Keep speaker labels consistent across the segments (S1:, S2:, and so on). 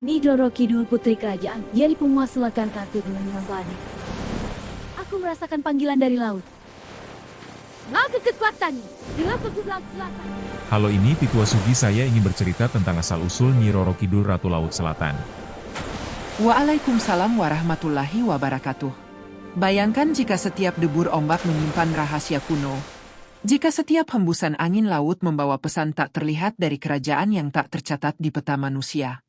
S1: Nyi Roro Kidul Putri Kerajaan, jadi penguasa selatan kartu dengan badai. Aku merasakan panggilan dari laut. Laut kekuatan, dengan pegun laut selatan.
S2: Halo, ini Titua Sugi. Saya ingin bercerita tentang asal-usul Nyi Roro Kidul Ratu Laut Selatan.
S3: Waalaikumsalam warahmatullahi wabarakatuh. Bayangkan jika setiap debur ombak menyimpan rahasia kuno. Jika setiap hembusan angin laut membawa pesan tak terlihat dari kerajaan yang tak tercatat di peta manusia.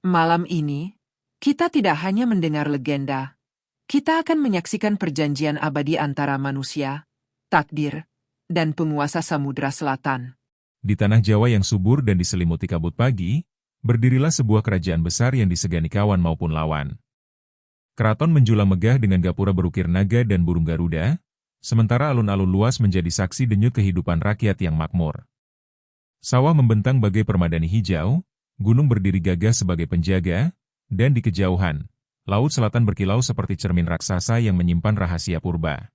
S3: Malam ini, kita tidak hanya mendengar legenda. Kita akan menyaksikan perjanjian abadi antara manusia, takdir, dan penguasa Samudra Selatan.
S2: Di tanah Jawa yang subur dan diselimuti kabut pagi, berdirilah sebuah kerajaan besar yang disegani kawan maupun lawan. Keraton menjulang megah dengan gapura berukir naga dan burung garuda, sementara alun-alun luas menjadi saksi denyut kehidupan rakyat yang makmur. Sawah membentang bagai permadani hijau, gunung berdiri gagah sebagai penjaga, dan di kejauhan, laut selatan berkilau seperti cermin raksasa yang menyimpan rahasia purba.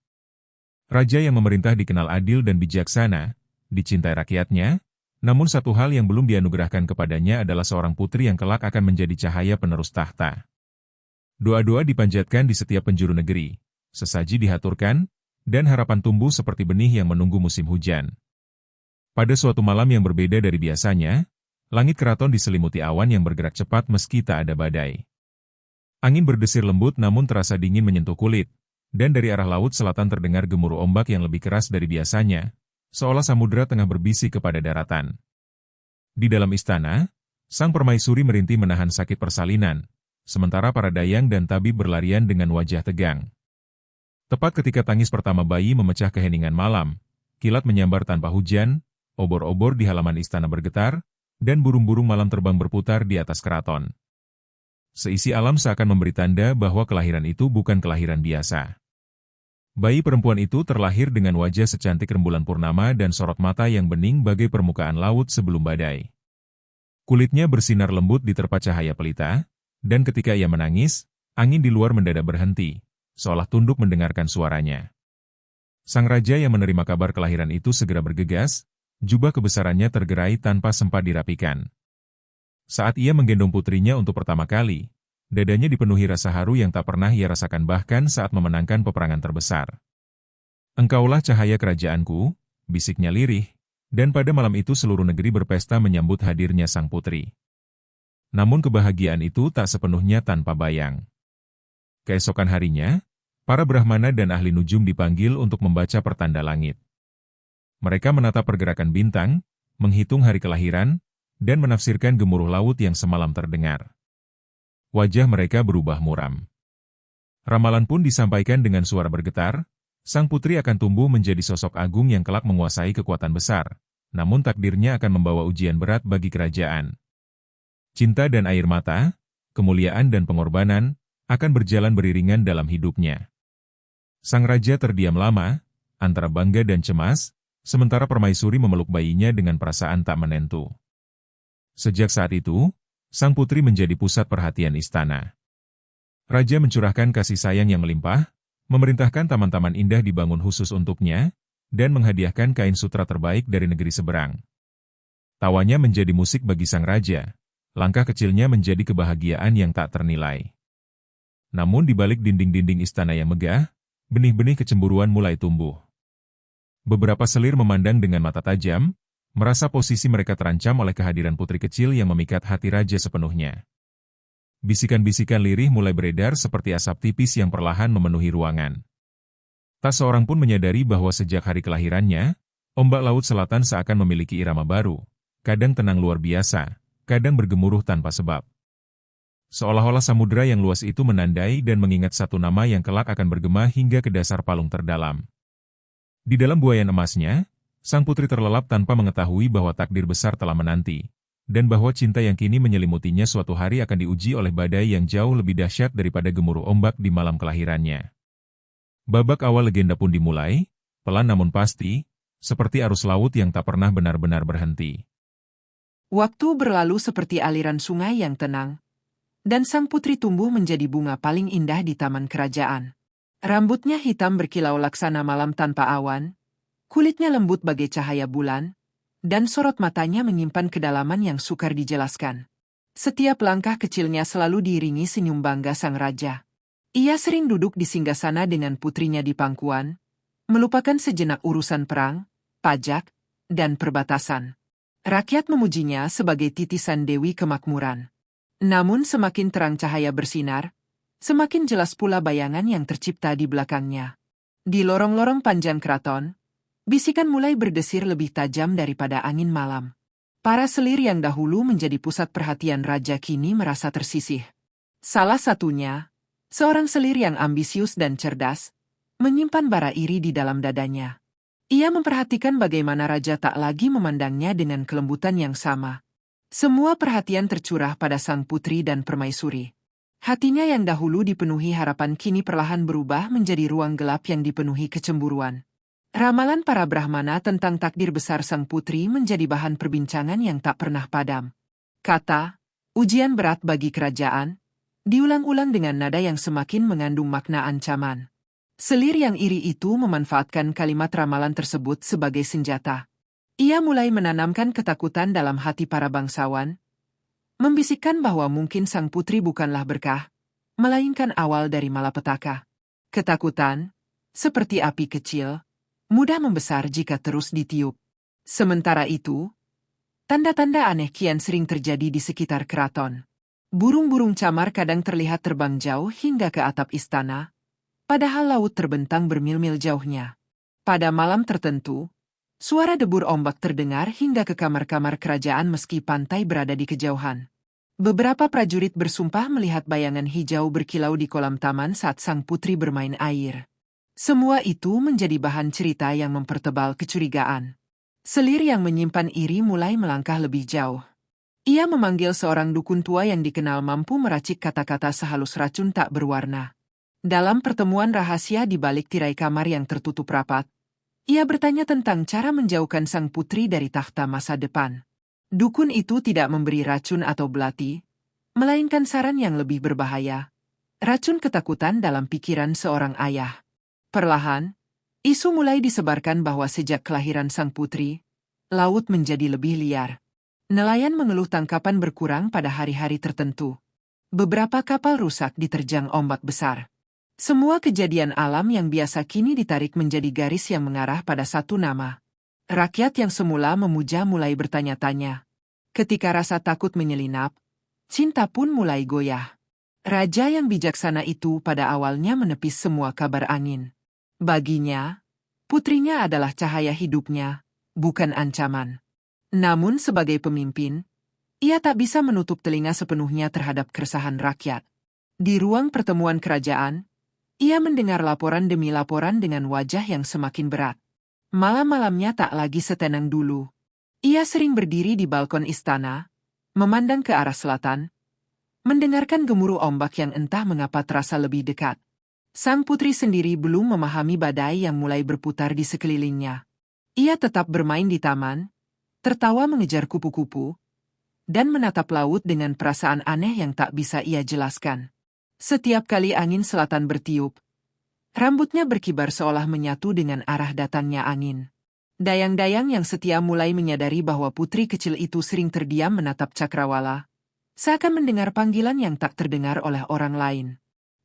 S2: Raja yang memerintah dikenal adil dan bijaksana, dicintai rakyatnya, namun satu hal yang belum dianugerahkan kepadanya adalah seorang putri yang kelak akan menjadi cahaya penerus tahta. Doa-doa dipanjatkan di setiap penjuru negeri, sesaji dihaturkan, dan harapan tumbuh seperti benih yang menunggu musim hujan. Pada suatu malam yang berbeda dari biasanya, langit keraton diselimuti awan yang bergerak cepat meski tak ada badai. Angin berdesir lembut namun terasa dingin menyentuh kulit, dan dari arah laut selatan terdengar gemuruh ombak yang lebih keras dari biasanya, seolah samudera tengah berbisik kepada daratan. Di dalam istana, sang permaisuri merintih menahan sakit persalinan, sementara para dayang dan tabib berlarian dengan wajah tegang. Tepat ketika tangis pertama bayi memecah keheningan malam, kilat menyambar tanpa hujan, obor-obor di halaman istana bergetar, dan burung-burung malam terbang berputar di atas keraton. Seisi alam seakan memberi tanda bahwa kelahiran itu bukan kelahiran biasa. Bayi perempuan itu terlahir dengan wajah secantik rembulan purnama dan sorot mata yang bening bagai permukaan laut sebelum badai. Kulitnya bersinar lembut diterpa cahaya pelita, dan ketika ia menangis, angin di luar mendadak berhenti, seolah tunduk mendengarkan suaranya. Sang raja yang menerima kabar kelahiran itu segera bergegas, jubah kebesarannya tergerai tanpa sempat dirapikan. Saat ia menggendong putrinya untuk pertama kali, dadanya dipenuhi rasa haru yang tak pernah ia rasakan bahkan saat memenangkan peperangan terbesar. "Engkaulah cahaya kerajaanku," bisiknya lirih, dan pada malam itu seluruh negeri berpesta menyambut hadirnya sang putri. Namun kebahagiaan itu tak sepenuhnya tanpa bayang. Keesokan harinya, para brahmana dan ahli nujum dipanggil untuk membaca pertanda langit. Mereka menatap pergerakan bintang, menghitung hari kelahiran, dan menafsirkan gemuruh laut yang semalam terdengar. Wajah mereka berubah muram. Ramalan pun disampaikan dengan suara bergetar, sang putri akan tumbuh menjadi sosok agung yang kelak menguasai kekuatan besar, namun takdirnya akan membawa ujian berat bagi kerajaan. Cinta dan air mata, kemuliaan dan pengorbanan, akan berjalan beriringan dalam hidupnya. Sang raja terdiam lama, antara bangga dan cemas, sementara permaisuri memeluk bayinya dengan perasaan tak menentu. Sejak saat itu, sang putri menjadi pusat perhatian istana. Raja mencurahkan kasih sayang yang melimpah, memerintahkan taman-taman indah dibangun khusus untuknya, dan menghadiahkan kain sutra terbaik dari negeri seberang. Tawanya menjadi musik bagi sang raja, langkah kecilnya menjadi kebahagiaan yang tak ternilai. Namun di balik dinding-dinding istana yang megah, benih-benih kecemburuan mulai tumbuh. Beberapa selir memandang dengan mata tajam, merasa posisi mereka terancam oleh kehadiran putri kecil yang memikat hati raja sepenuhnya. Bisikan-bisikan lirih mulai beredar seperti asap tipis yang perlahan memenuhi ruangan. Tak seorang pun menyadari bahwa sejak hari kelahirannya, ombak laut selatan seakan memiliki irama baru, kadang tenang luar biasa, kadang bergemuruh tanpa sebab. Seolah-olah samudera yang luas itu menandai dan mengingat satu nama yang kelak akan bergema hingga ke dasar palung terdalam. Di dalam buayan emasnya, sang putri terlelap tanpa mengetahui bahwa takdir besar telah menanti, dan bahwa cinta yang kini menyelimutinya suatu hari akan diuji oleh badai yang jauh lebih dahsyat daripada gemuruh ombak di malam kelahirannya. Babak awal legenda pun dimulai, pelan namun pasti, seperti arus laut yang tak pernah benar-benar berhenti.
S3: Waktu berlalu seperti aliran sungai yang tenang, dan sang putri tumbuh menjadi bunga paling indah di taman kerajaan. Rambutnya hitam berkilau laksana malam tanpa awan, kulitnya lembut bagai cahaya bulan, dan sorot matanya menyimpan kedalaman yang sukar dijelaskan. Setiap langkah kecilnya selalu diiringi senyum bangga sang raja. Ia sering duduk di singgasana dengan putrinya di pangkuan, melupakan sejenak urusan perang, pajak, dan perbatasan. Rakyat memujinya sebagai titisan Dewi Kemakmuran. Namun semakin terang cahaya bersinar, semakin jelas pula bayangan yang tercipta di belakangnya. Di lorong-lorong panjang keraton, bisikan mulai berdesir lebih tajam daripada angin malam. Para selir yang dahulu menjadi pusat perhatian raja kini merasa tersisih. Salah satunya, seorang selir yang ambisius dan cerdas, menyimpan bara iri di dalam dadanya. Ia memperhatikan bagaimana raja tak lagi memandangnya dengan kelembutan yang sama. Semua perhatian tercurah pada sang putri dan permaisuri. Hatinya yang dahulu dipenuhi harapan kini perlahan berubah menjadi ruang gelap yang dipenuhi kecemburuan. Ramalan para Brahmana tentang takdir besar sang putri menjadi bahan perbincangan yang tak pernah padam. Kata, ujian berat bagi kerajaan, diulang-ulang dengan nada yang semakin mengandung makna ancaman. Selir yang iri itu memanfaatkan kalimat ramalan tersebut sebagai senjata. Ia mulai menanamkan ketakutan dalam hati para bangsawan, membisikkan bahwa mungkin sang putri bukanlah berkah, melainkan awal dari malapetaka. Ketakutan, seperti api kecil, mudah membesar jika terus ditiup. Sementara itu, tanda-tanda aneh kian sering terjadi di sekitar keraton. Burung-burung camar kadang terlihat terbang jauh hingga ke atap istana, padahal laut terbentang bermil-mil jauhnya. Pada malam tertentu, suara debur ombak terdengar hingga ke kamar-kamar kerajaan meski pantai berada di kejauhan. Beberapa prajurit bersumpah melihat bayangan hijau berkilau di kolam taman saat sang putri bermain air. Semua itu menjadi bahan cerita yang mempertebal kecurigaan. Selir yang menyimpan iri mulai melangkah lebih jauh. Ia memanggil seorang dukun tua yang dikenal mampu meracik kata-kata sehalus racun tak berwarna. Dalam pertemuan rahasia di balik tirai kamar yang tertutup rapat, ia bertanya tentang cara menjauhkan sang putri dari takhta masa depan. Dukun itu tidak memberi racun atau belati, melainkan saran yang lebih berbahaya, racun ketakutan dalam pikiran seorang ayah. Perlahan, isu mulai disebarkan bahwa sejak kelahiran sang putri, laut menjadi lebih liar. Nelayan mengeluh tangkapan berkurang pada hari-hari tertentu. Beberapa kapal rusak diterjang ombak besar. Semua kejadian alam yang biasa kini ditarik menjadi garis yang mengarah pada satu nama. Rakyat yang semula memuja mulai bertanya-tanya. Ketika rasa takut menyelinap, cinta pun mulai goyah. Raja yang bijaksana itu pada awalnya menepis semua kabar angin. Baginya, putrinya adalah cahaya hidupnya, bukan ancaman. Namun sebagai pemimpin, ia tak bisa menutup telinga sepenuhnya terhadap keresahan rakyat. Di ruang pertemuan kerajaan, ia mendengar laporan demi laporan dengan wajah yang semakin berat. Malam-malamnya tak lagi setenang dulu. Ia sering berdiri di balkon istana, memandang ke arah selatan, mendengarkan gemuruh ombak yang entah mengapa terasa lebih dekat. Sang putri sendiri belum memahami badai yang mulai berputar di sekelilingnya. Ia tetap bermain di taman, tertawa mengejar kupu-kupu, dan menatap laut dengan perasaan aneh yang tak bisa ia jelaskan. Setiap kali angin selatan bertiup, rambutnya berkibar seolah menyatu dengan arah datangnya angin. Dayang-dayang yang setia mulai menyadari bahwa putri kecil itu sering terdiam menatap cakrawala, seakan mendengar panggilan yang tak terdengar oleh orang lain.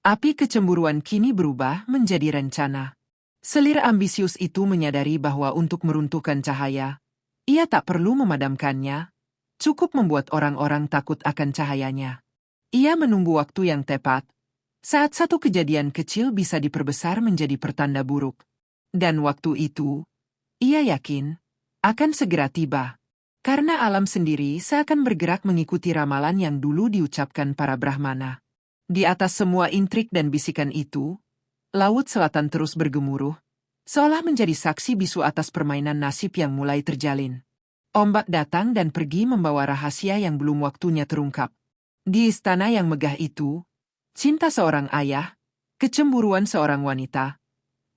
S3: Api kecemburuan kini berubah menjadi rencana. Selir ambisius itu menyadari bahwa untuk meruntuhkan cahaya, ia tak perlu memadamkannya, cukup membuat orang-orang takut akan cahayanya. Ia menunggu waktu yang tepat, saat satu kejadian kecil bisa diperbesar menjadi pertanda buruk. Dan waktu itu, ia yakin, akan segera tiba. Karena alam sendiri seakan bergerak mengikuti ramalan yang dulu diucapkan para Brahmana. Di atas semua intrik dan bisikan itu, laut selatan terus bergemuruh, seolah menjadi saksi bisu atas permainan nasib yang mulai terjalin. Ombak datang dan pergi membawa rahasia yang belum waktunya terungkap. Di istana yang megah itu, cinta seorang ayah, kecemburuan seorang wanita,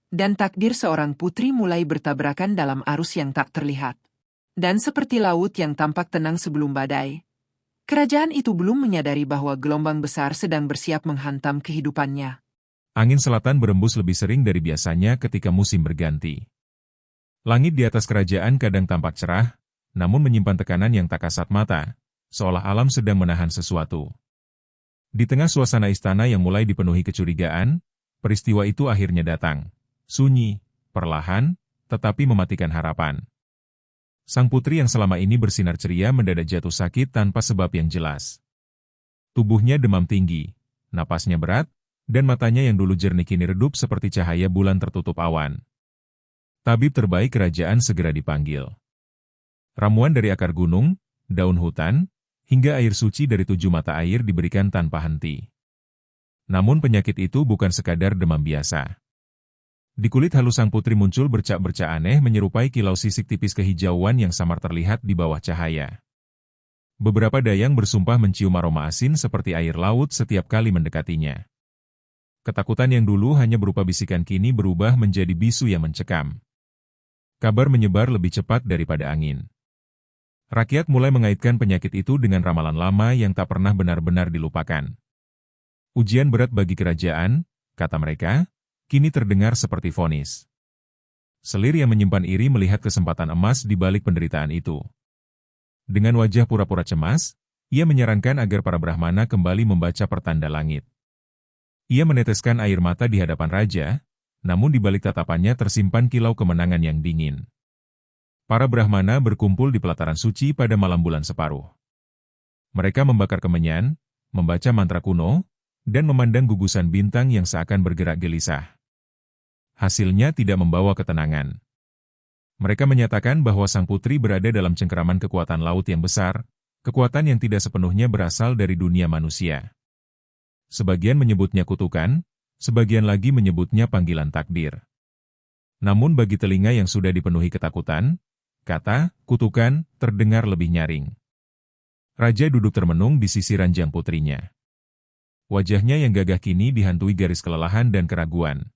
S3: dan takdir seorang putri mulai bertabrakan dalam arus yang tak terlihat. Dan seperti laut yang tampak tenang sebelum badai, kerajaan itu belum menyadari bahwa gelombang besar sedang bersiap menghantam kehidupannya.
S2: Angin selatan berembus lebih sering dari biasanya ketika musim berganti. Langit di atas kerajaan kadang tampak cerah, namun menyimpan tekanan yang tak kasat mata. seolah alam sedang menahan sesuatu. Di tengah suasana istana yang mulai dipenuhi kecurigaan, peristiwa itu akhirnya datang. Sunyi, perlahan, tetapi mematikan harapan. Sang putri yang selama ini bersinar ceria mendadak jatuh sakit tanpa sebab yang jelas. Tubuhnya demam tinggi, napasnya berat, dan matanya yang dulu jernih kini redup seperti cahaya bulan tertutup awan. Tabib terbaik kerajaan segera dipanggil. Ramuan dari akar gunung, daun hutan, hingga air suci dari 7 mata air diberikan tanpa henti. Namun penyakit itu bukan sekadar demam biasa. Di kulit halus sang putri muncul bercak-bercak aneh menyerupai kilau sisik tipis kehijauan yang samar terlihat di bawah cahaya. Beberapa dayang bersumpah mencium aroma asin seperti air laut setiap kali mendekatinya. Ketakutan yang dulu hanya berupa bisikan kini berubah menjadi bisu yang mencekam. Kabar menyebar lebih cepat daripada angin. Rakyat mulai mengaitkan penyakit itu dengan ramalan lama yang tak pernah benar-benar dilupakan. Ujian berat bagi kerajaan, kata mereka, kini terdengar seperti vonis. Selir yang menyimpan iri melihat kesempatan emas di balik penderitaan itu. Dengan wajah pura-pura cemas, ia menyarankan agar para Brahmana kembali membaca pertanda langit. Ia meneteskan air mata di hadapan raja, namun di balik tatapannya tersimpan kilau kemenangan yang dingin. Para Brahmana berkumpul di pelataran suci pada malam bulan separuh. Mereka membakar kemenyan, membaca mantra kuno, dan memandang gugusan bintang yang seakan bergerak gelisah. Hasilnya tidak membawa ketenangan. Mereka menyatakan bahwa sang putri berada dalam cengkeraman kekuatan laut yang besar, kekuatan yang tidak sepenuhnya berasal dari dunia manusia. Sebagian menyebutnya kutukan, sebagian lagi menyebutnya panggilan takdir. Namun bagi telinga yang sudah dipenuhi ketakutan, kata kutukan terdengar lebih nyaring. Raja duduk termenung di sisi ranjang putrinya. Wajahnya yang gagah kini dihantui garis kelelahan dan keraguan.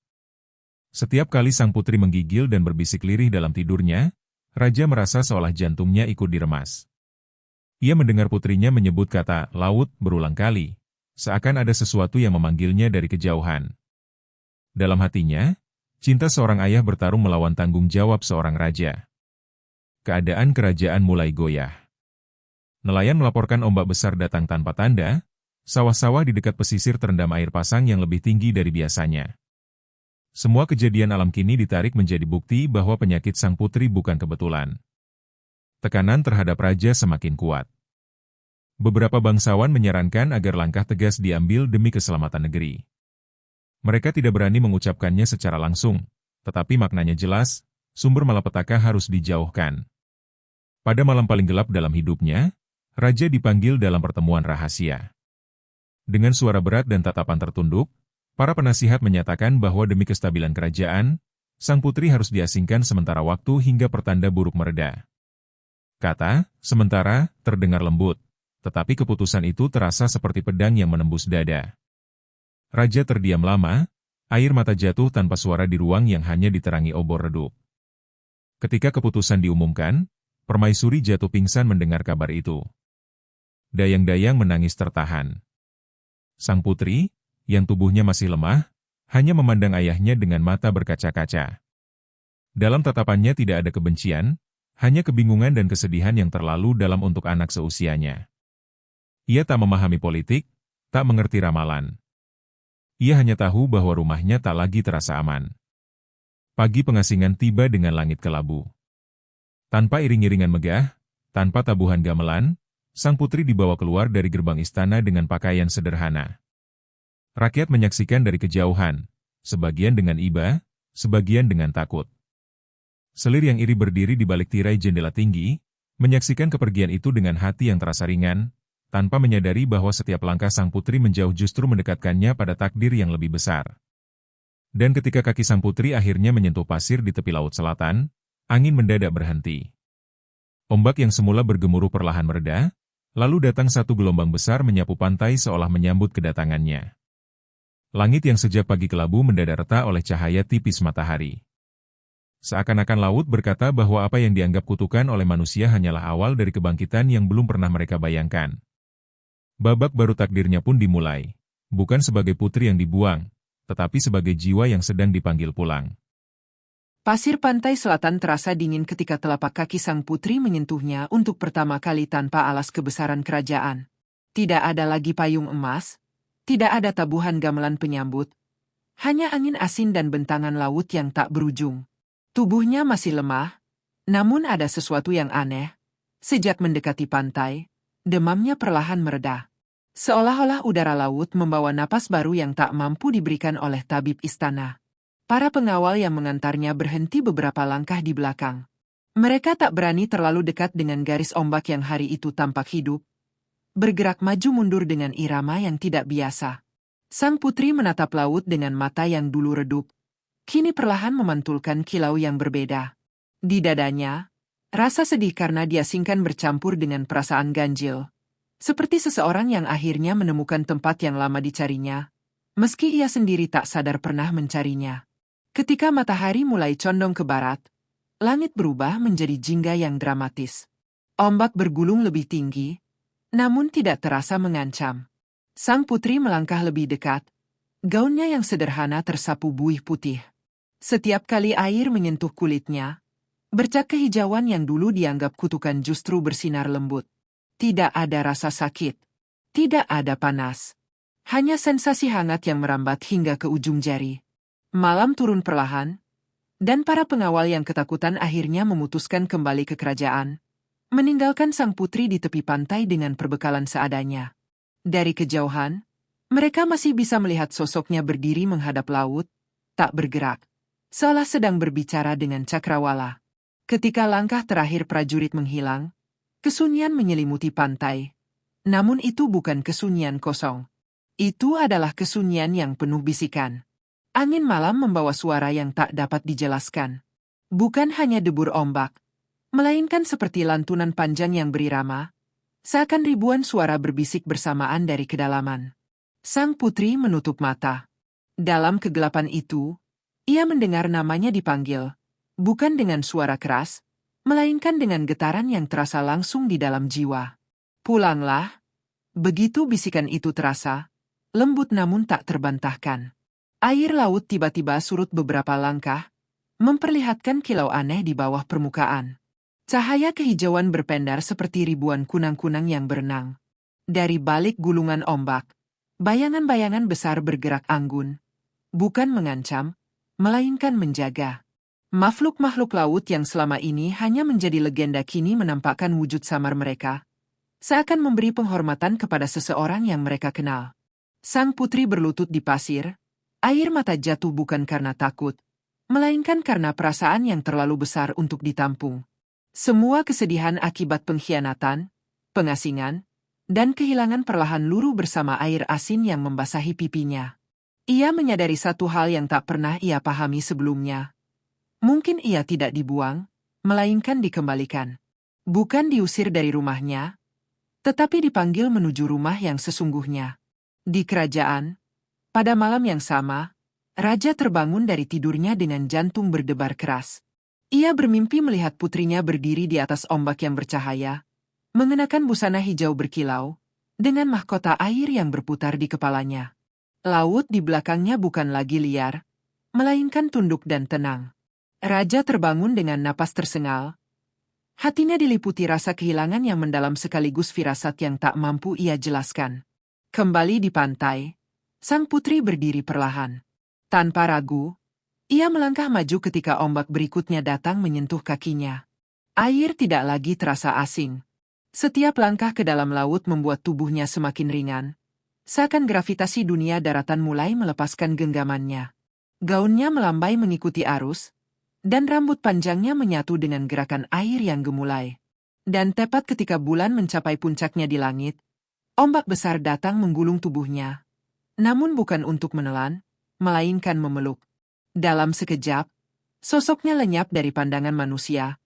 S2: Setiap kali sang putri menggigil dan berbisik lirih dalam tidurnya, raja merasa seolah jantungnya ikut diremas. Ia mendengar putrinya menyebut kata laut berulang kali. Seakan ada sesuatu yang memanggilnya dari kejauhan. Dalam hatinya, cinta seorang ayah bertarung melawan tanggung jawab seorang raja. Keadaan kerajaan mulai goyah. Nelayan melaporkan ombak besar datang tanpa tanda, sawah-sawah di dekat pesisir terendam air pasang yang lebih tinggi dari biasanya. Semua kejadian alam kini ditarik menjadi bukti bahwa penyakit sang putri bukan kebetulan. Tekanan terhadap raja semakin kuat. Beberapa bangsawan menyarankan agar langkah tegas diambil demi keselamatan negeri. Mereka tidak berani mengucapkannya secara langsung, tetapi maknanya jelas, sumber malapetaka harus dijauhkan. Pada malam paling gelap dalam hidupnya, raja dipanggil dalam pertemuan rahasia. Dengan suara berat dan tatapan tertunduk, para penasihat menyatakan bahwa demi kestabilan kerajaan, sang putri harus diasingkan sementara waktu hingga pertanda buruk mereda. Kata, sementara, terdengar lembut. Tetapi keputusan itu terasa seperti pedang yang menembus dada. Raja terdiam lama, air mata jatuh tanpa suara di ruang yang hanya diterangi obor redup. Ketika keputusan diumumkan, permaisuri jatuh pingsan mendengar kabar itu. Dayang-dayang menangis tertahan. Sang putri, yang tubuhnya masih lemah, hanya memandang ayahnya dengan mata berkaca-kaca. Dalam tatapannya tidak ada kebencian, hanya kebingungan dan kesedihan yang terlalu dalam untuk anak seusianya. Ia tak memahami politik, tak mengerti ramalan. Ia hanya tahu bahwa rumahnya tak lagi terasa aman. Pagi pengasingan tiba dengan langit kelabu. Tanpa iring-iringan megah, tanpa tabuhan gamelan, sang putri dibawa keluar dari gerbang istana dengan pakaian sederhana. Rakyat menyaksikan dari kejauhan, sebagian dengan iba, sebagian dengan takut. Selir yang iri berdiri di balik tirai jendela tinggi, menyaksikan kepergian itu dengan hati yang terasa ringan, tanpa menyadari bahwa setiap langkah sang putri menjauh justru mendekatkannya pada takdir yang lebih besar. Dan ketika kaki sang putri akhirnya menyentuh pasir di tepi laut selatan, angin mendadak berhenti. Ombak yang semula bergemuruh perlahan mereda, lalu datang satu gelombang besar menyapu pantai seolah menyambut kedatangannya. Langit yang sejak pagi kelabu mendadak retak oleh cahaya tipis matahari. Seakan-akan laut berkata bahwa apa yang dianggap kutukan oleh manusia hanyalah awal dari kebangkitan yang belum pernah mereka bayangkan. Babak baru takdirnya pun dimulai, bukan sebagai putri yang dibuang, tetapi sebagai jiwa yang sedang dipanggil pulang.
S3: Pasir pantai selatan terasa dingin ketika telapak kaki sang putri menyentuhnya untuk pertama kali tanpa alas kebesaran kerajaan. Tidak ada lagi payung emas, tidak ada tabuhan gamelan penyambut, hanya angin asin dan bentangan laut yang tak berujung. Tubuhnya masih lemah, namun ada sesuatu yang aneh. Sejak mendekati pantai, demamnya perlahan mereda. Seolah-olah udara laut membawa napas baru yang tak mampu diberikan oleh tabib istana. Para pengawal yang mengantarnya berhenti beberapa langkah di belakang. Mereka tak berani terlalu dekat dengan garis ombak yang hari itu tampak hidup, bergerak maju mundur dengan irama yang tidak biasa. Sang putri menatap laut dengan mata yang dulu redup, kini perlahan memantulkan kilau yang berbeda. Di dadanya, rasa sedih karena diasingkan bercampur dengan perasaan ganjil. Seperti seseorang yang akhirnya menemukan tempat yang lama dicarinya, meski ia sendiri tak sadar pernah mencarinya. Ketika matahari mulai condong ke barat, langit berubah menjadi jingga yang dramatis. Ombak bergulung lebih tinggi, namun tidak terasa mengancam. Sang putri melangkah lebih dekat, gaunnya yang sederhana tersapu buih putih. Setiap kali air menyentuh kulitnya, bercak kehijauan yang dulu dianggap kutukan justru bersinar lembut. Tidak ada rasa sakit. Tidak ada panas. Hanya sensasi hangat yang merambat hingga ke ujung jari. Malam turun perlahan, dan para pengawal yang ketakutan akhirnya memutuskan kembali ke kerajaan, meninggalkan sang putri di tepi pantai dengan perbekalan seadanya. Dari kejauhan, mereka masih bisa melihat sosoknya berdiri menghadap laut, tak bergerak, seolah sedang berbicara dengan cakrawala. Ketika langkah terakhir prajurit menghilang, kesunyian menyelimuti pantai. Namun itu bukan kesunyian kosong. Itu adalah kesunyian yang penuh bisikan. Angin malam membawa suara yang tak dapat dijelaskan. Bukan hanya debur ombak, melainkan seperti lantunan panjang yang berirama, seakan ribuan suara berbisik bersamaan dari kedalaman. Sang putri menutup mata. Dalam kegelapan itu, ia mendengar namanya dipanggil, bukan dengan suara keras, melainkan dengan getaran yang terasa langsung di dalam jiwa. Pulanglah. Begitu bisikan itu terasa, lembut namun tak terbantahkan. Air laut tiba-tiba surut beberapa langkah, memperlihatkan kilau aneh di bawah permukaan. Cahaya kehijauan berpendar seperti ribuan kunang-kunang yang berenang. Dari balik gulungan ombak, bayangan-bayangan besar bergerak anggun, bukan mengancam, melainkan menjaga. Makhluk-makhluk laut yang selama ini hanya menjadi legenda kini menampakkan wujud samar mereka, seakan memberi penghormatan kepada seseorang yang mereka kenal. Sang putri berlutut di pasir, air mata jatuh bukan karena takut, melainkan karena perasaan yang terlalu besar untuk ditampung. Semua kesedihan akibat pengkhianatan, pengasingan, dan kehilangan perlahan luruh bersama air asin yang membasahi pipinya. Ia menyadari satu hal yang tak pernah ia pahami sebelumnya. Mungkin ia tidak dibuang, melainkan dikembalikan. Bukan diusir dari rumahnya, tetapi dipanggil menuju rumah yang sesungguhnya. Di kerajaan, pada malam yang sama, raja terbangun dari tidurnya dengan jantung berdebar keras. Ia bermimpi melihat putrinya berdiri di atas ombak yang bercahaya, mengenakan busana hijau berkilau, dengan mahkota air yang berputar di kepalanya. Laut di belakangnya bukan lagi liar, melainkan tunduk dan tenang. Raja terbangun dengan napas tersengal. Hatinya diliputi rasa kehilangan yang mendalam sekaligus firasat yang tak mampu ia jelaskan. Kembali di pantai, sang putri berdiri perlahan. Tanpa ragu, ia melangkah maju ketika ombak berikutnya datang menyentuh kakinya. Air tidak lagi terasa asing. Setiap langkah ke dalam laut membuat tubuhnya semakin ringan, seakan gravitasi dunia daratan mulai melepaskan genggamannya. Gaunnya melambai mengikuti arus, dan rambut panjangnya menyatu dengan gerakan air yang gemulai. Dan tepat ketika bulan mencapai puncaknya di langit, ombak besar datang menggulung tubuhnya. Namun bukan untuk menelan, melainkan memeluk. Dalam sekejap, sosoknya lenyap dari pandangan manusia,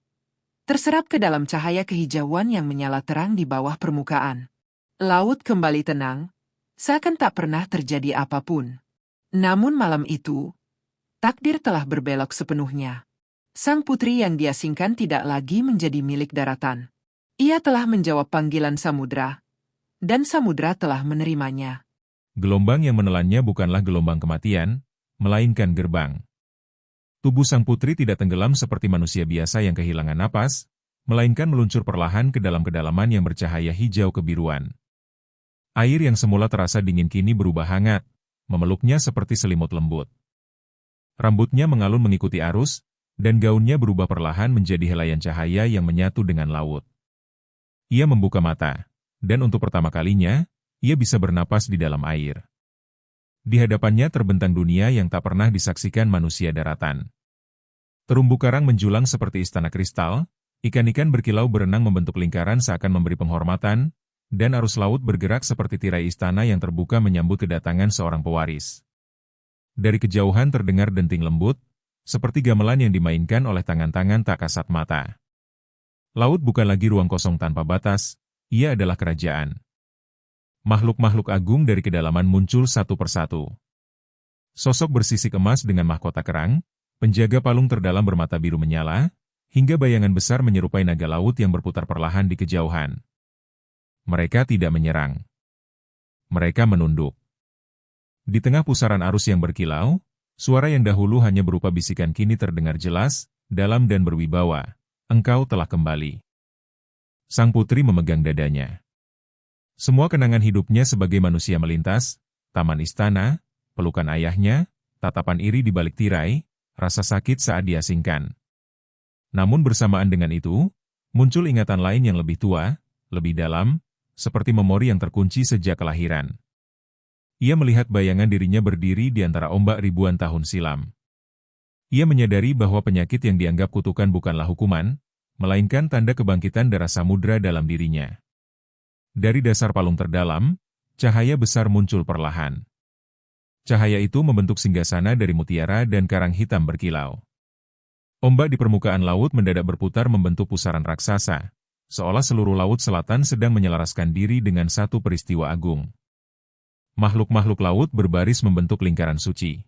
S3: terserap ke dalam cahaya kehijauan yang menyala terang di bawah permukaan. Laut kembali tenang, seakan tak pernah terjadi apapun. Namun malam itu, takdir telah berbelok sepenuhnya. Sang putri yang diasingkan tidak lagi menjadi milik daratan. Ia telah menjawab panggilan samudra, dan samudra telah menerimanya.
S2: Gelombang yang menelannya bukanlah gelombang kematian, melainkan gerbang. Tubuh sang putri tidak tenggelam seperti manusia biasa yang kehilangan napas, melainkan meluncur perlahan ke dalam kedalaman yang bercahaya hijau kebiruan. Air yang semula terasa dingin kini berubah hangat, memeluknya seperti selimut lembut. Rambutnya mengalun mengikuti arus, dan gaunnya berubah perlahan menjadi helaian cahaya yang menyatu dengan laut. Ia membuka mata, dan untuk pertama kalinya, ia bisa bernapas di dalam air. Di hadapannya terbentang dunia yang tak pernah disaksikan manusia daratan. Terumbu karang menjulang seperti istana kristal, ikan-ikan berkilau berenang membentuk lingkaran seakan memberi penghormatan, dan arus laut bergerak seperti tirai istana yang terbuka menyambut kedatangan seorang pewaris. Dari kejauhan terdengar denting lembut, seperti gamelan yang dimainkan oleh tangan-tangan tak kasat mata. Laut bukan lagi ruang kosong tanpa batas, ia adalah kerajaan. Makhluk-makhluk agung dari kedalaman muncul satu persatu. Sosok bersisik emas dengan mahkota kerang, penjaga palung terdalam bermata biru menyala, hingga bayangan besar menyerupai naga laut yang berputar perlahan di kejauhan. Mereka tidak menyerang. Mereka menunduk. Di tengah pusaran arus yang berkilau, suara yang dahulu hanya berupa bisikan kini terdengar jelas, dalam dan berwibawa. Engkau telah kembali. Sang putri memegang dadanya. Semua kenangan hidupnya sebagai manusia melintas, taman istana, pelukan ayahnya, tatapan iri di balik tirai, rasa sakit saat diasingkan. Namun bersamaan dengan itu, muncul ingatan lain yang lebih tua, lebih dalam, seperti memori yang terkunci sejak kelahiran. Ia melihat bayangan dirinya berdiri di antara ombak ribuan tahun silam. Ia menyadari bahwa penyakit yang dianggap kutukan bukanlah hukuman, melainkan tanda kebangkitan darah samudra dalam dirinya. Dari dasar palung terdalam, cahaya besar muncul perlahan. Cahaya itu membentuk singgasana dari mutiara dan karang hitam berkilau. Ombak di permukaan laut mendadak berputar membentuk pusaran raksasa, seolah seluruh laut selatan sedang menyelaraskan diri dengan satu peristiwa agung. Makhluk-makhluk laut berbaris membentuk lingkaran suci.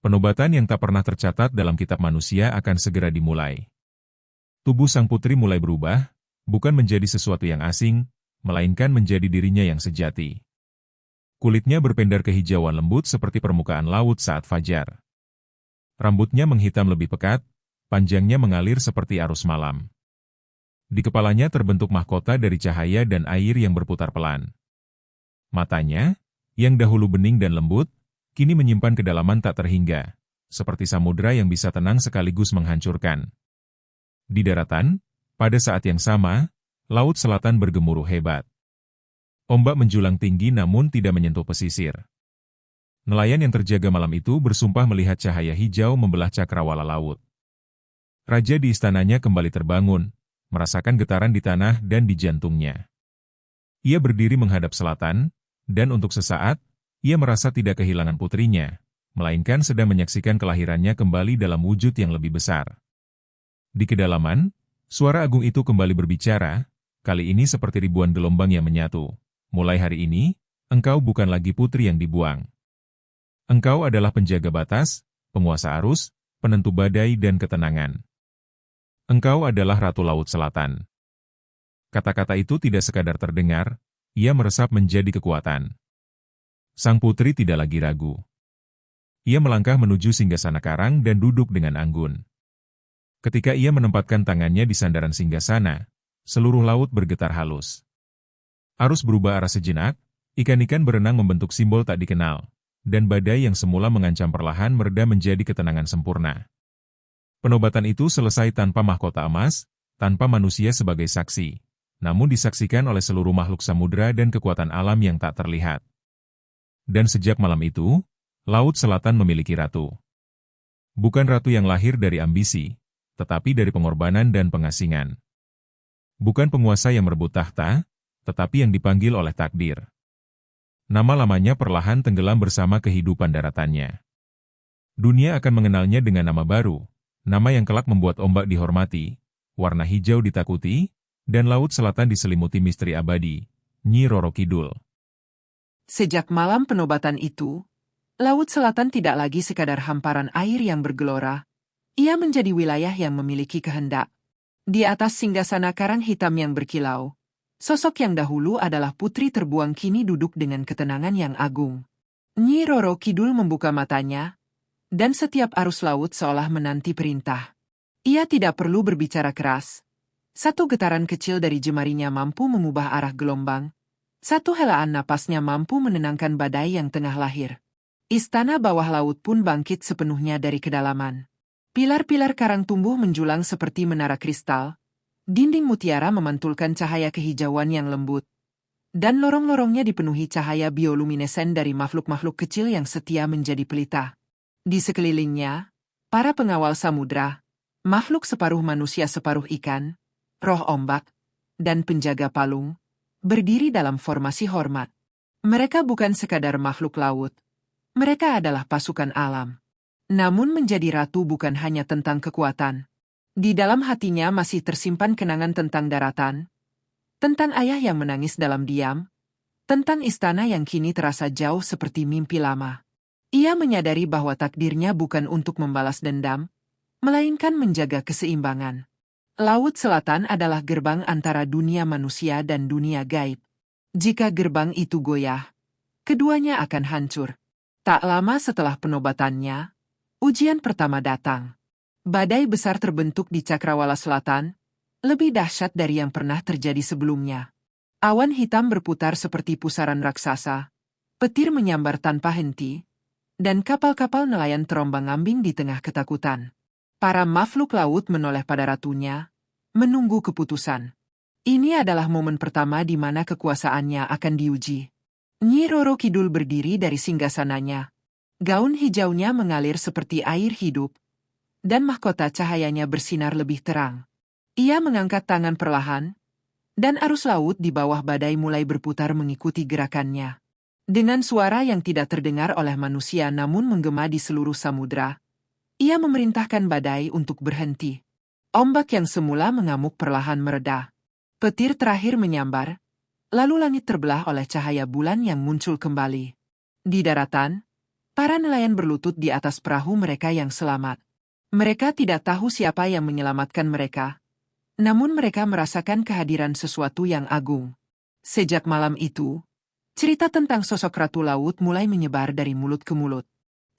S2: Penobatan yang tak pernah tercatat dalam kitab manusia akan segera dimulai. Tubuh sang putri mulai berubah, bukan menjadi sesuatu yang asing, melainkan menjadi dirinya yang sejati. Kulitnya berpendar kehijauan lembut seperti permukaan laut saat fajar. Rambutnya menghitam lebih pekat, panjangnya mengalir seperti arus malam. Di kepalanya terbentuk mahkota dari cahaya dan air yang berputar pelan. Matanya, yang dahulu bening dan lembut, kini menyimpan kedalaman tak terhingga, seperti samudra yang bisa tenang sekaligus menghancurkan. Di daratan, pada saat yang sama, laut selatan bergemuruh hebat. Ombak menjulang tinggi namun tidak menyentuh pesisir. Nelayan yang terjaga malam itu bersumpah melihat cahaya hijau membelah cakrawala laut. Raja di istananya kembali terbangun, merasakan getaran di tanah dan di jantungnya. Ia berdiri menghadap selatan, dan untuk sesaat, ia merasa tidak kehilangan putrinya, melainkan sedang menyaksikan kelahirannya kembali dalam wujud yang lebih besar. Di kedalaman, suara agung itu kembali berbicara, kali ini seperti ribuan gelombang yang menyatu. Mulai hari ini, engkau bukan lagi putri yang dibuang. Engkau adalah penjaga batas, penguasa arus, penentu badai dan ketenangan. Engkau adalah Ratu Laut Selatan. Kata-kata itu tidak sekadar terdengar, ia meresap menjadi kekuatan. Sang putri tidak lagi ragu. Ia melangkah menuju singgasana karang dan duduk dengan anggun. Ketika ia menempatkan tangannya di sandaran singgasana, seluruh laut bergetar halus. Arus berubah arah sejenak, ikan-ikan berenang membentuk simbol tak dikenal, dan badai yang semula mengancam perlahan mereda menjadi ketenangan sempurna. Penobatan itu selesai tanpa mahkota emas, tanpa manusia sebagai saksi, namun disaksikan oleh seluruh makhluk samudra dan kekuatan alam yang tak terlihat. Dan sejak malam itu, Laut Selatan memiliki ratu. Bukan ratu yang lahir dari ambisi, tetapi dari pengorbanan dan pengasingan. Bukan penguasa yang merebut tahta, tetapi yang dipanggil oleh takdir. Nama-lamanya perlahan tenggelam bersama kehidupan daratannya. Dunia akan mengenalnya dengan nama baru, nama yang kelak membuat ombak dihormati, warna hijau ditakuti, dan Laut Selatan diselimuti misteri abadi, Nyi Roro Kidul.
S3: Sejak malam penobatan itu, Laut Selatan tidak lagi sekadar hamparan air yang bergelora. Ia menjadi wilayah yang memiliki kehendak. Di atas singgasana karang hitam yang berkilau, sosok yang dahulu adalah putri terbuang kini duduk dengan ketenangan yang agung. Nyi Roro Kidul membuka matanya, Dan setiap arus laut seolah menanti perintah. Ia tidak perlu berbicara keras. Satu getaran kecil dari jemarinya mampu mengubah arah gelombang. Satu helaan napasnya mampu menenangkan badai yang tengah lahir. Istana bawah laut pun bangkit sepenuhnya dari kedalaman. Pilar-pilar karang tumbuh menjulang seperti menara kristal. Dinding mutiara memantulkan cahaya kehijauan yang lembut. Dan lorong-lorongnya dipenuhi cahaya bioluminesen dari makhluk-makhluk kecil yang setia menjadi pelita. Di sekelilingnya, para pengawal samudra, makhluk separuh manusia separuh ikan, roh ombak, dan penjaga palung, berdiri dalam formasi hormat. Mereka bukan sekadar makhluk laut. Mereka adalah pasukan alam. Namun menjadi ratu bukan hanya tentang kekuatan. Di dalam hatinya masih tersimpan kenangan tentang daratan, tentang ayah yang menangis dalam diam, tentang istana yang kini terasa jauh seperti mimpi lama. Ia menyadari bahwa takdirnya bukan untuk membalas dendam, melainkan menjaga keseimbangan. Laut Selatan adalah gerbang antara dunia manusia dan dunia gaib. Jika gerbang itu goyah, keduanya akan hancur. Tak lama setelah penobatannya, ujian pertama datang. Badai besar terbentuk di Cakrawala Selatan, lebih dahsyat dari yang pernah terjadi sebelumnya. Awan hitam berputar seperti pusaran raksasa, petir menyambar tanpa henti, dan kapal-kapal nelayan terombang-ambing di tengah ketakutan. Para makhluk laut menoleh pada ratunya, menunggu keputusan. Ini adalah momen pertama di mana kekuasaannya akan diuji. Nyi Roro Kidul berdiri dari singgasananya. Gaun hijaunya mengalir seperti air hidup, dan mahkota cahayanya bersinar lebih terang. Ia mengangkat tangan perlahan, dan arus laut di bawah badai mulai berputar mengikuti gerakannya. Dengan suara yang tidak terdengar oleh manusia namun menggema di seluruh samudra, ia memerintahkan badai untuk berhenti. Ombak yang semula mengamuk perlahan mereda. Petir terakhir menyambar, lalu langit terbelah oleh cahaya bulan yang muncul kembali. Di daratan, para nelayan berlutut di atas perahu mereka yang selamat. Mereka tidak tahu siapa yang menyelamatkan mereka, namun mereka merasakan kehadiran sesuatu yang agung. Sejak malam itu, cerita tentang sosok Ratu Laut mulai menyebar dari mulut ke mulut.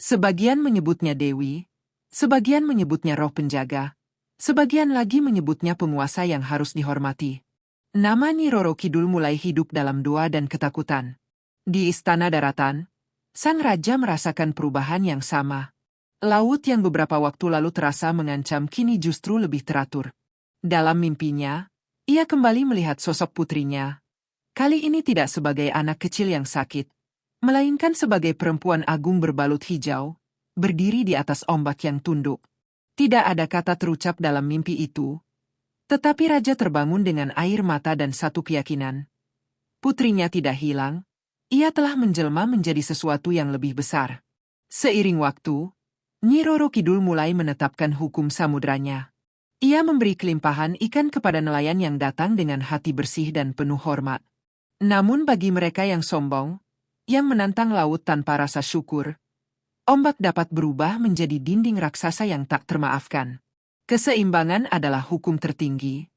S3: Sebagian menyebutnya Dewi, sebagian menyebutnya roh penjaga, sebagian lagi menyebutnya penguasa yang harus dihormati. Nama Nyi Roro Kidul mulai hidup dalam doa dan ketakutan. Di istana daratan, sang raja merasakan perubahan yang sama. Laut yang beberapa waktu lalu terasa mengancam kini justru lebih teratur. Dalam mimpinya, ia kembali melihat sosok putrinya. Kali ini tidak sebagai anak kecil yang sakit, melainkan sebagai perempuan agung berbalut hijau, berdiri di atas ombak yang tunduk. Tidak ada kata terucap dalam mimpi itu, tetapi raja terbangun dengan air mata dan satu keyakinan. Putrinya tidak hilang, ia telah menjelma menjadi sesuatu yang lebih besar. Seiring waktu, Nyi Roro Kidul mulai menetapkan hukum samudranya. Ia memberi kelimpahan ikan kepada nelayan yang datang dengan hati bersih dan penuh hormat. Namun bagi mereka yang sombong, yang menantang laut tanpa rasa syukur, ombak dapat berubah menjadi dinding raksasa yang tak termaafkan. Keseimbangan adalah hukum tertinggi,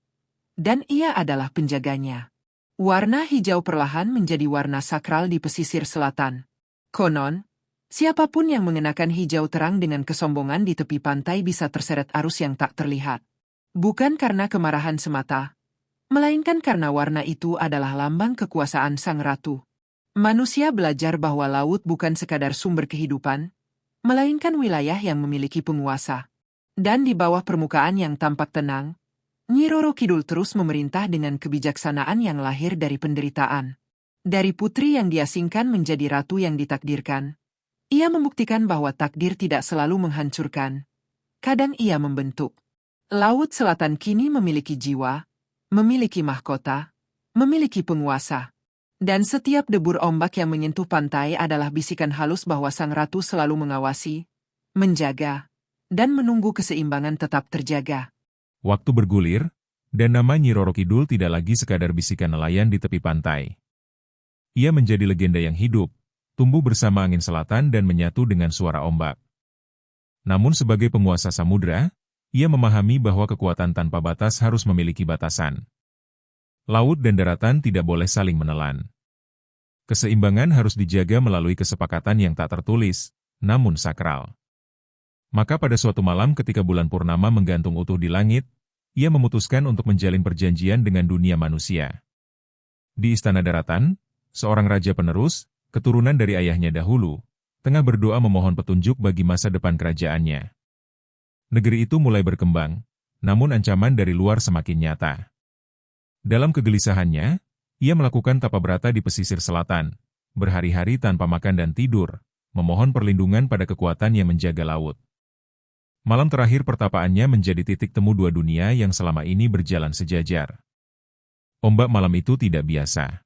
S3: dan ia adalah penjaganya. Warna hijau perlahan menjadi warna sakral di pesisir selatan. Konon, siapapun yang mengenakan hijau terang dengan kesombongan di tepi pantai bisa terseret arus yang tak terlihat. Bukan karena kemarahan semata, melainkan karena warna itu adalah lambang kekuasaan sang ratu. Manusia belajar bahwa laut bukan sekadar sumber kehidupan, melainkan wilayah yang memiliki penguasa. Dan di bawah permukaan yang tampak tenang, Nyi Roro Kidul terus memerintah dengan kebijaksanaan yang lahir dari penderitaan. Dari putri yang diasingkan menjadi ratu yang ditakdirkan, ia membuktikan bahwa takdir tidak selalu menghancurkan. Kadang ia membentuk. Laut Selatan kini memiliki jiwa, memiliki mahkota, memiliki penguasa. Dan setiap debur ombak yang menyentuh pantai adalah bisikan halus bahwa sang ratu selalu mengawasi, menjaga, dan menunggu keseimbangan tetap terjaga.
S2: Waktu bergulir, dan nama Nyi Roro Kidul tidak lagi sekadar bisikan nelayan di tepi pantai. Ia menjadi legenda yang hidup, tumbuh bersama angin selatan dan menyatu dengan suara ombak. Namun sebagai penguasa samudra, ia memahami bahwa kekuatan tanpa batas harus memiliki batasan. Laut dan daratan tidak boleh saling menelan. Keseimbangan harus dijaga melalui kesepakatan yang tak tertulis, namun sakral. Maka pada suatu malam ketika bulan purnama menggantung utuh di langit, ia memutuskan untuk menjalin perjanjian dengan dunia manusia. Di Istana Daratan, seorang raja penerus, keturunan dari ayahnya dahulu, tengah berdoa memohon petunjuk bagi masa depan kerajaannya. Negeri itu mulai berkembang, namun ancaman dari luar semakin nyata. Dalam kegelisahannya, ia melakukan tapabrata di pesisir selatan, berhari-hari tanpa makan dan tidur, memohon perlindungan pada kekuatan yang menjaga laut. Malam terakhir pertapaannya menjadi titik temu dua dunia yang selama ini berjalan sejajar. Ombak malam itu tidak biasa.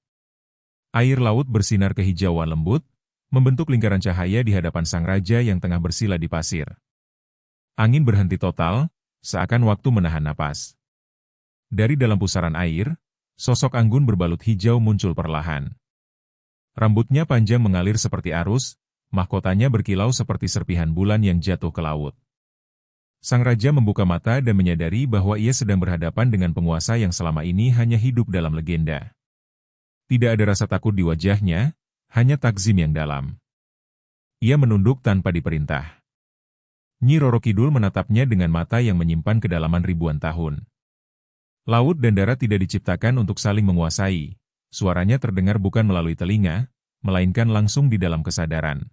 S2: Air laut bersinar kehijauan lembut, membentuk lingkaran cahaya di hadapan sang raja yang tengah bersila di pasir. Angin berhenti total, seakan waktu menahan napas. Dari dalam pusaran air, sosok anggun berbalut hijau muncul perlahan. Rambutnya panjang mengalir seperti arus, mahkotanya berkilau seperti serpihan bulan yang jatuh ke laut. Sang raja membuka mata dan menyadari bahwa ia sedang berhadapan dengan penguasa yang selama ini hanya hidup dalam legenda. Tidak ada rasa takut di wajahnya, hanya takzim yang dalam. Ia menunduk tanpa diperintah. Nyi Roro Kidul menatapnya dengan mata yang menyimpan kedalaman ribuan tahun. Laut dan darat tidak diciptakan untuk saling menguasai. Suaranya terdengar bukan melalui telinga, melainkan langsung di dalam kesadaran.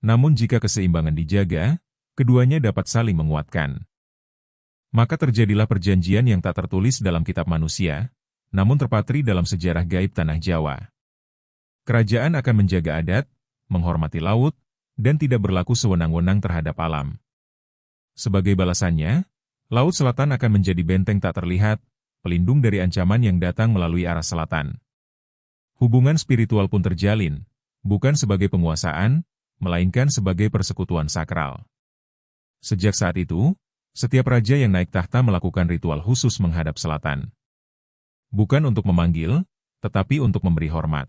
S2: Namun jika keseimbangan dijaga, keduanya dapat saling menguatkan. Maka terjadilah perjanjian yang tak tertulis dalam kitab manusia, namun terpatri dalam sejarah gaib tanah Jawa. Kerajaan akan menjaga adat, menghormati laut, dan tidak berlaku sewenang-wenang terhadap alam. Sebagai balasannya, Laut Selatan akan menjadi benteng tak terlihat, pelindung dari ancaman yang datang melalui arah selatan. Hubungan spiritual pun terjalin, bukan sebagai penguasaan, melainkan sebagai persekutuan sakral. Sejak saat itu, setiap raja yang naik tahta melakukan ritual khusus menghadap selatan. Bukan untuk memanggil, tetapi untuk memberi hormat.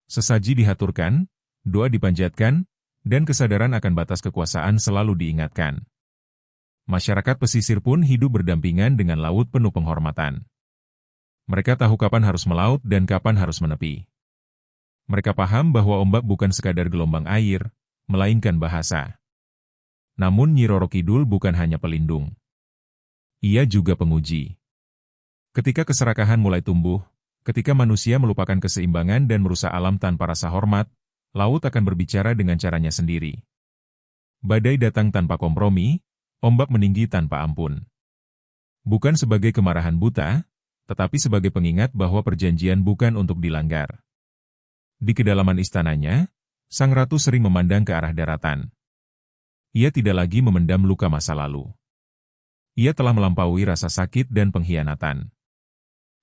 S2: Sesaji dihaturkan, doa dipanjatkan, dan kesadaran akan batas kekuasaan selalu diingatkan. Masyarakat pesisir pun hidup berdampingan dengan laut penuh penghormatan. Mereka tahu kapan harus melaut dan kapan harus menepi. Mereka paham bahwa ombak bukan sekadar gelombang air, melainkan bahasa. Namun Nyi Roro Kidul bukan hanya pelindung. Ia juga penguji. Ketika keserakahan mulai tumbuh, ketika manusia melupakan keseimbangan dan merusak alam tanpa rasa hormat, laut akan berbicara dengan caranya sendiri. Badai datang tanpa kompromi, ombak meninggi tanpa ampun. Bukan sebagai kemarahan buta, tetapi sebagai pengingat bahwa perjanjian bukan untuk dilanggar. Di kedalaman istananya, sang ratu sering memandang ke arah daratan. Ia tidak lagi memendam luka masa lalu. Ia telah melampaui rasa sakit dan pengkhianatan.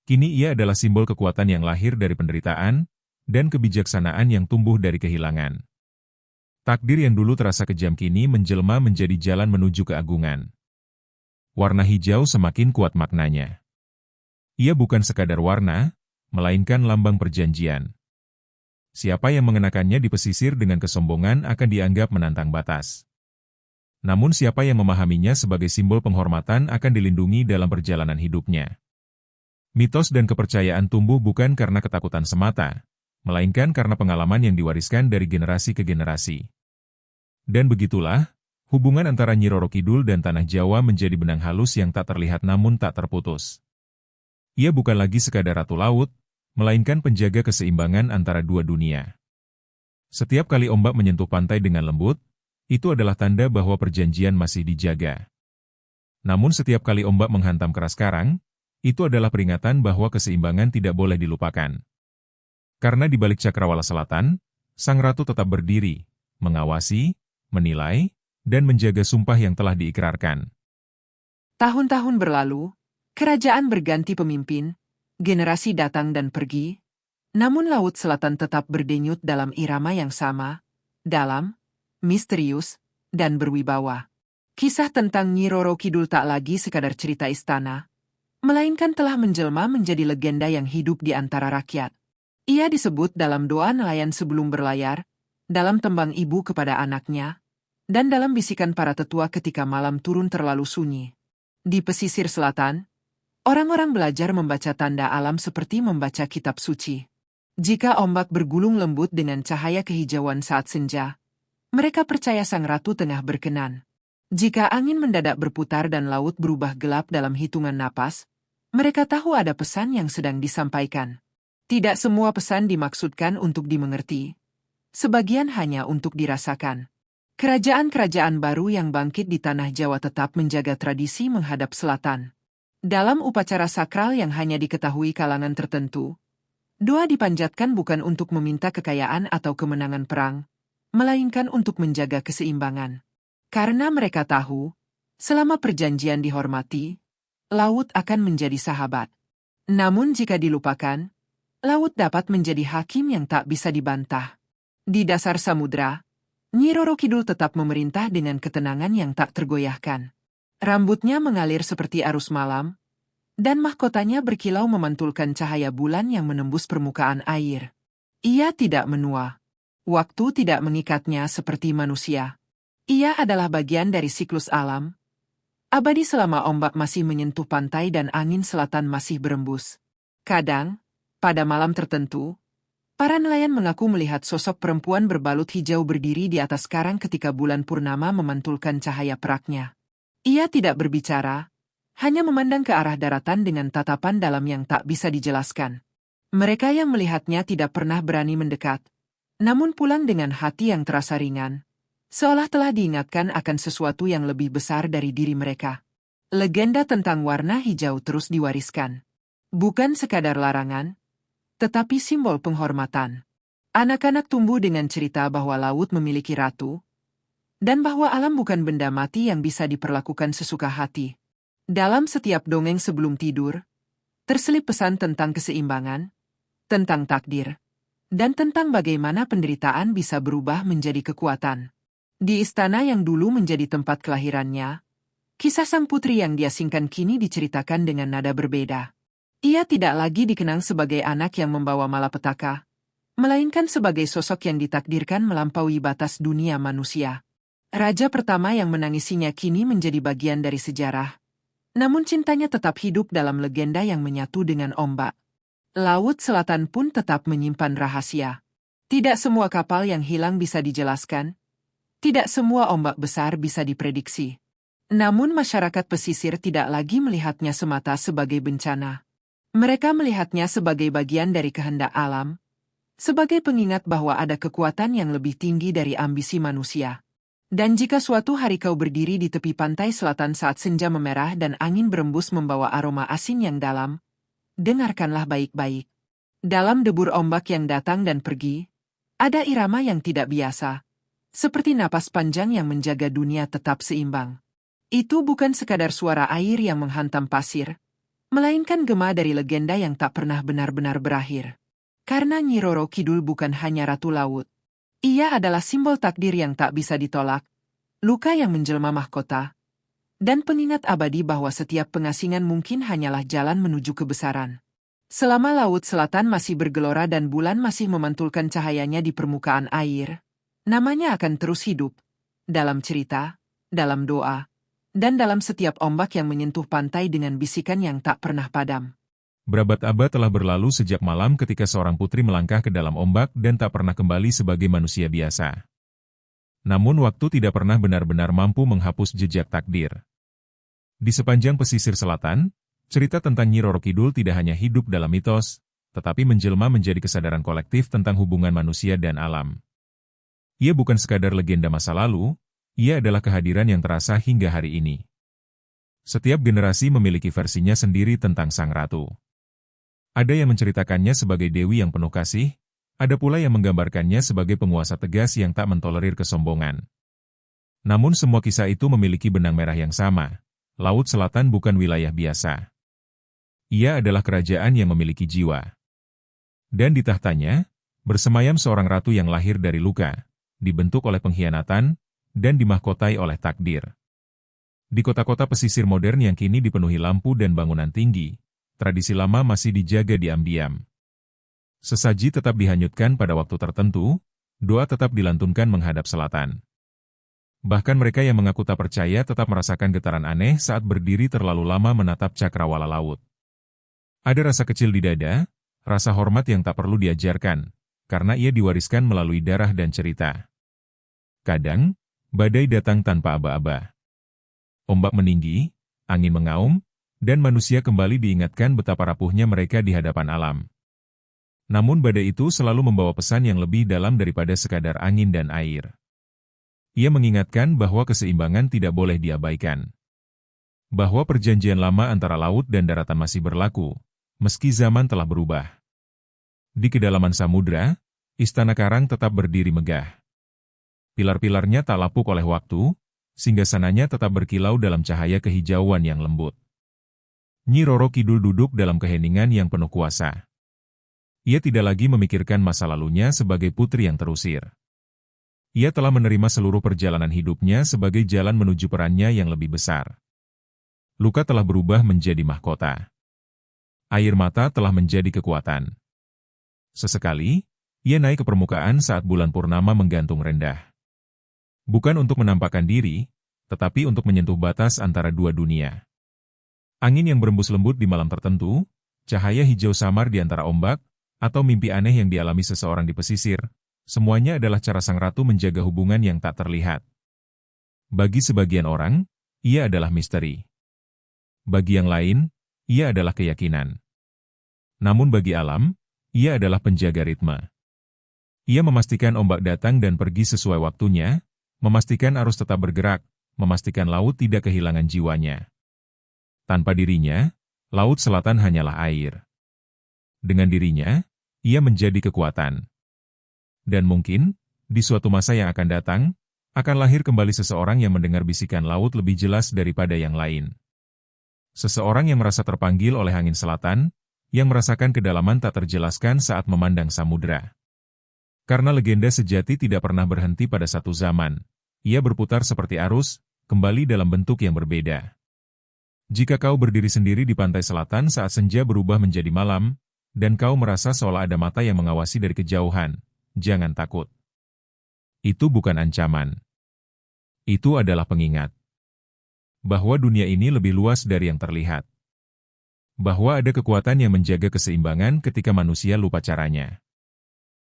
S2: Kini ia adalah simbol kekuatan yang lahir dari penderitaan, dan kebijaksanaan yang tumbuh dari kehilangan. Takdir yang dulu terasa kejam kini menjelma menjadi jalan menuju keagungan. Warna hijau semakin kuat maknanya. Ia bukan sekadar warna, melainkan lambang perjanjian. Siapa yang mengenakannya di pesisir dengan kesombongan akan dianggap menantang batas. Namun siapa yang memahaminya sebagai simbol penghormatan akan dilindungi dalam perjalanan hidupnya. Mitos dan kepercayaan tumbuh bukan karena ketakutan semata, melainkan karena pengalaman yang diwariskan dari generasi ke generasi. Dan begitulah, hubungan antara Nyi Roro Kidul dan Tanah Jawa menjadi benang halus yang tak terlihat namun tak terputus. Ia bukan lagi sekadar ratu laut, melainkan penjaga keseimbangan antara dua dunia. Setiap kali ombak menyentuh pantai dengan lembut, itu adalah tanda bahwa perjanjian masih dijaga. Namun setiap kali ombak menghantam keras karang, itu adalah peringatan bahwa keseimbangan tidak boleh dilupakan. Karena di balik cakrawala selatan, sang ratu tetap berdiri, mengawasi, menilai, dan menjaga sumpah yang telah diikrarkan.
S3: Tahun-tahun berlalu, kerajaan berganti pemimpin, generasi datang dan pergi, namun Laut Selatan tetap berdenyut dalam irama yang sama, dalam, misterius, dan berwibawa. Kisah tentang Nyi Roro Kidul tak lagi sekadar cerita istana, melainkan telah menjelma menjadi legenda yang hidup di antara rakyat. Ia disebut dalam doa nelayan sebelum berlayar, dalam tembang ibu kepada anaknya, dan dalam bisikan para tetua ketika malam turun terlalu sunyi. Di pesisir selatan, orang-orang belajar membaca tanda alam seperti membaca kitab suci. Jika ombak bergulung lembut dengan cahaya kehijauan saat senja, Mereka percaya sang ratu tengah berkenan. Jika angin mendadak berputar dan laut berubah gelap dalam hitungan napas, mereka tahu ada pesan yang sedang disampaikan. Tidak semua pesan dimaksudkan untuk dimengerti. Sebagian hanya untuk dirasakan. Kerajaan-kerajaan baru yang bangkit di tanah Jawa tetap menjaga tradisi menghadap selatan. Dalam upacara sakral yang hanya diketahui kalangan tertentu, doa dipanjatkan bukan untuk meminta kekayaan atau kemenangan perang, melainkan untuk menjaga keseimbangan. Karena mereka tahu, selama perjanjian dihormati, laut akan menjadi sahabat. Namun jika dilupakan, laut dapat menjadi hakim yang tak bisa dibantah. Di dasar samudra, Nyi Roro Kidul tetap memerintah dengan ketenangan yang tak tergoyahkan. Rambutnya mengalir seperti arus malam, dan mahkotanya berkilau memantulkan cahaya bulan yang menembus permukaan air. Ia tidak menua. Waktu tidak mengikatnya seperti manusia. Ia adalah bagian dari siklus alam, abadi selama ombak masih menyentuh pantai dan angin selatan masih berembus. Kadang, pada malam tertentu, para nelayan mengaku melihat sosok perempuan berbalut hijau berdiri di atas karang ketika bulan purnama memantulkan cahaya peraknya. Ia tidak berbicara, hanya memandang ke arah daratan dengan tatapan dalam yang tak bisa dijelaskan. Mereka yang melihatnya tidak pernah berani mendekat, namun pulang dengan hati yang terasa ringan, seolah telah diingatkan akan sesuatu yang lebih besar dari diri mereka. Legenda tentang warna hijau terus diwariskan. Bukan sekadar larangan, tetapi simbol penghormatan. Anak-anak tumbuh dengan cerita bahwa laut memiliki ratu, dan bahwa alam bukan benda mati yang bisa diperlakukan sesuka hati. Dalam setiap dongeng sebelum tidur, terselip pesan tentang keseimbangan, tentang takdir, dan tentang bagaimana penderitaan bisa berubah menjadi kekuatan. Di istana yang dulu menjadi tempat kelahirannya, kisah sang putri yang diasingkan kini diceritakan dengan nada berbeda. Ia tidak lagi dikenang sebagai anak yang membawa malapetaka, melainkan sebagai sosok yang ditakdirkan melampaui batas dunia manusia. Raja pertama yang menangisinya kini menjadi bagian dari sejarah, namun cintanya tetap hidup dalam legenda yang menyatu dengan ombak. Laut Selatan pun tetap menyimpan rahasia. Tidak semua kapal yang hilang bisa dijelaskan, tidak semua ombak besar bisa diprediksi. Namun masyarakat pesisir tidak lagi melihatnya semata sebagai bencana. Mereka melihatnya sebagai bagian dari kehendak alam, sebagai pengingat bahwa ada kekuatan yang lebih tinggi dari ambisi manusia. Dan jika suatu hari kau berdiri di tepi pantai selatan saat senja memerah dan angin berembus membawa aroma asin yang dalam, dengarkanlah baik-baik. Dalam debur ombak yang datang dan pergi, ada irama yang tidak biasa. Seperti napas panjang yang menjaga dunia tetap seimbang. Itu bukan sekadar suara air yang menghantam pasir, melainkan gema dari legenda yang tak pernah benar-benar berakhir. Karena Nyi Roro Kidul bukan hanya ratu laut. Ia adalah simbol takdir yang tak bisa ditolak, luka yang menjelma mahkota, dan pengingat abadi bahwa setiap pengasingan mungkin hanyalah jalan menuju kebesaran. Selama Laut Selatan masih bergelora dan bulan masih memantulkan cahayanya di permukaan air, namanya akan terus hidup, dalam cerita, dalam doa, dan dalam setiap ombak yang menyentuh pantai dengan bisikan yang tak pernah padam.
S2: Berabad-abad telah berlalu sejak malam ketika seorang putri melangkah ke dalam ombak dan tak pernah kembali sebagai manusia biasa. Namun waktu tidak pernah benar-benar mampu menghapus jejak takdir. Di sepanjang pesisir selatan, cerita tentang Nyi Roro Kidul tidak hanya hidup dalam mitos, tetapi menjelma menjadi kesadaran kolektif tentang hubungan manusia dan alam. Ia bukan sekadar legenda masa lalu, ia adalah kehadiran yang terasa hingga hari ini. Setiap generasi memiliki versinya sendiri tentang sang ratu. Ada yang menceritakannya sebagai dewi yang penuh kasih, ada pula yang menggambarkannya sebagai penguasa tegas yang tak mentolerir kesombongan. Namun semua kisah itu memiliki benang merah yang sama. Laut Selatan bukan wilayah biasa. Ia adalah kerajaan yang memiliki jiwa. Dan di tahtanya, bersemayam seorang ratu yang lahir dari luka, dibentuk oleh pengkhianatan, dan dimahkotai oleh takdir. Di kota-kota pesisir modern yang kini dipenuhi lampu dan bangunan tinggi, tradisi lama masih dijaga diam-diam. Sesaji tetap dihanyutkan pada waktu tertentu, doa tetap dilantunkan menghadap selatan. Bahkan mereka yang mengaku tak percaya tetap merasakan getaran aneh saat berdiri terlalu lama menatap cakrawala laut. Ada rasa kecil di dada, rasa hormat yang tak perlu diajarkan, karena ia diwariskan melalui darah dan cerita. Kadang, badai datang tanpa aba-aba. Ombak meninggi, angin mengaum, dan manusia kembali diingatkan betapa rapuhnya mereka di hadapan alam. Namun badai itu selalu membawa pesan yang lebih dalam daripada sekadar angin dan air. Ia mengingatkan bahwa keseimbangan tidak boleh diabaikan. Bahwa perjanjian lama antara laut dan daratan masih berlaku, meski zaman telah berubah. Di kedalaman samudra, istana karang tetap berdiri megah. Pilar-pilarnya tak lapuk oleh waktu, singgasananya tetap berkilau dalam cahaya kehijauan yang lembut. Nyi Roro Kidul duduk dalam keheningan yang penuh kuasa. Ia tidak lagi memikirkan masa lalunya sebagai putri yang terusir. Ia telah menerima seluruh perjalanan hidupnya sebagai jalan menuju perannya yang lebih besar. Luka telah berubah menjadi mahkota. Air mata telah menjadi kekuatan. Sesekali, ia naik ke permukaan saat bulan purnama menggantung rendah. Bukan untuk menampakkan diri, tetapi untuk menyentuh batas antara dua dunia. Angin yang berembus lembut di malam tertentu, cahaya hijau samar di antara ombak, atau mimpi aneh yang dialami seseorang di pesisir, semuanya adalah cara sang ratu menjaga hubungan yang tak terlihat. Bagi sebagian orang, ia adalah misteri. Bagi yang lain, ia adalah keyakinan. Namun bagi alam, ia adalah penjaga ritme. Ia memastikan ombak datang dan pergi sesuai waktunya, memastikan arus tetap bergerak, memastikan laut tidak kehilangan jiwanya. Tanpa dirinya, laut selatan hanyalah air. Dengan dirinya, ia menjadi kekuatan. Dan mungkin, di suatu masa yang akan datang, akan lahir kembali seseorang yang mendengar bisikan laut lebih jelas daripada yang lain. Seseorang yang merasa terpanggil oleh angin selatan, yang merasakan kedalaman tak terjelaskan saat memandang samudra. Karena legenda sejati tidak pernah berhenti pada satu zaman, ia berputar seperti arus, kembali dalam bentuk yang berbeda. Jika kau berdiri sendiri di pantai selatan saat senja berubah menjadi malam, dan kau merasa seolah ada mata yang mengawasi dari kejauhan, jangan takut. Itu bukan ancaman. Itu adalah pengingat. Bahwa dunia ini lebih luas dari yang terlihat. Bahwa ada kekuatan yang menjaga keseimbangan ketika manusia lupa caranya.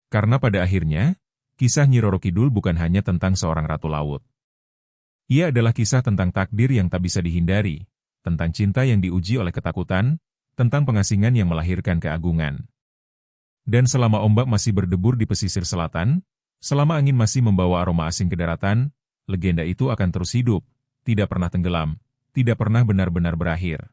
S2: Karena pada akhirnya, kisah Nyi Roro Kidul bukan hanya tentang seorang ratu laut. Ia adalah kisah tentang takdir yang tak bisa dihindari, tentang cinta yang diuji oleh ketakutan, tentang pengasingan yang melahirkan keagungan. Dan selama ombak masih berdebur di pesisir selatan, selama angin masih membawa aroma asing ke daratan, legenda itu akan terus hidup, tidak pernah tenggelam, tidak pernah benar-benar berakhir.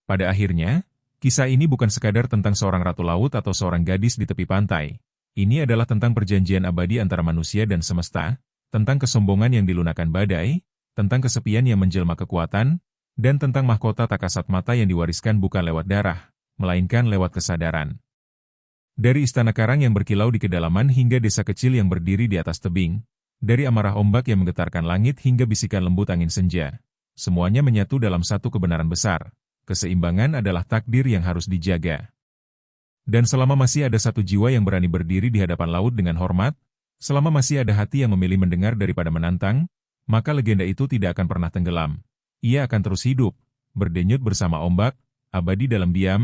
S2: Pada akhirnya, kisah ini bukan sekadar tentang seorang ratu laut atau seorang gadis di tepi pantai. Ini adalah tentang perjanjian abadi antara manusia dan semesta, tentang kesombongan yang dilunakan badai, tentang kesepian yang menjelma kekuatan, dan tentang mahkota tak kasat mata yang diwariskan bukan lewat darah, melainkan lewat kesadaran. Dari istana karang yang berkilau di kedalaman hingga desa kecil yang berdiri di atas tebing, dari amarah ombak yang menggetarkan langit hingga bisikan lembut angin senja, semuanya menyatu dalam satu kebenaran besar, keseimbangan adalah takdir yang harus dijaga. Dan selama masih ada satu jiwa yang berani berdiri di hadapan laut dengan hormat, selama masih ada hati yang memilih mendengar daripada menantang, maka legenda itu tidak akan pernah tenggelam. Ia akan terus hidup, berdenyut bersama ombak, abadi dalam diam,